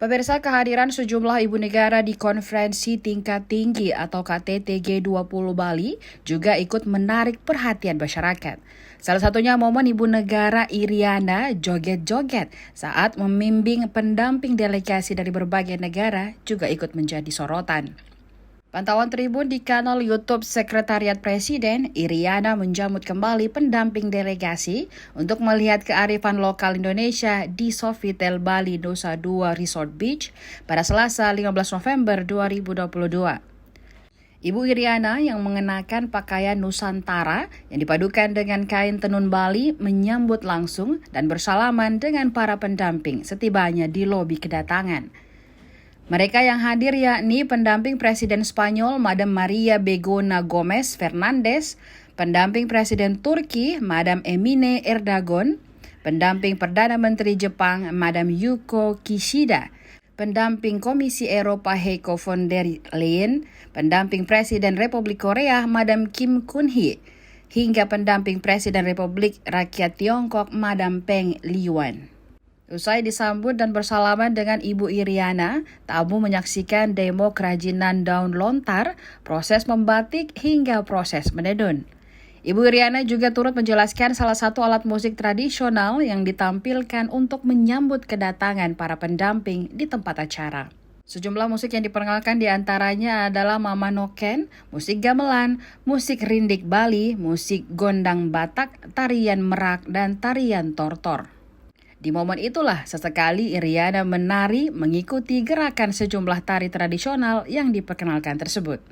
Pemirsa, kehadiran sejumlah ibu negara di konferensi tingkat tinggi atau KTT G20 Bali juga ikut menarik perhatian masyarakat. Salah satunya momen ibu negara Iriana joget-joget saat membimbing pendamping delegasi dari berbagai negara juga ikut menjadi sorotan. Pantauan Tribun di kanal YouTube Sekretariat Presiden, Iriana menjamu kembali pendamping delegasi untuk melihat kearifan lokal Indonesia di Sofitel Bali Nusa Dua Resort Beach pada Selasa 15 November 2022. Ibu Iriana yang mengenakan pakaian Nusantara yang dipadukan dengan kain tenun Bali menyambut langsung dan bersalaman dengan para pendamping setibanya di lobi kedatangan. Mereka yang hadir yakni pendamping Presiden Spanyol Madam Maria Begoña Gómez Fernández, pendamping Presiden Turki Madam Emine Erdogan, pendamping Perdana Menteri Jepang Madam Yuko Kishida, pendamping Komisi Eropa Heiko von der Leyen, pendamping Presiden Republik Korea Madam Kim Kun-hee, hingga pendamping Presiden Republik Rakyat Tiongkok Madam Peng Liyuan. Usai disambut dan bersalaman dengan Ibu Iriana, tamu menyaksikan demo kerajinan daun lontar, proses membatik hingga proses menenun. Ibu Iriana juga turut menjelaskan salah satu alat musik tradisional yang ditampilkan untuk menyambut kedatangan para pendamping di tempat acara. Sejumlah musik yang diperkenalkan diantaranya adalah Mama Noken, musik gamelan, musik rindik Bali, musik gondang Batak, tarian merak, dan tarian tortor. Di momen itulah sesekali Iriana menari mengikuti gerakan sejumlah tari tradisional yang diperkenalkan tersebut.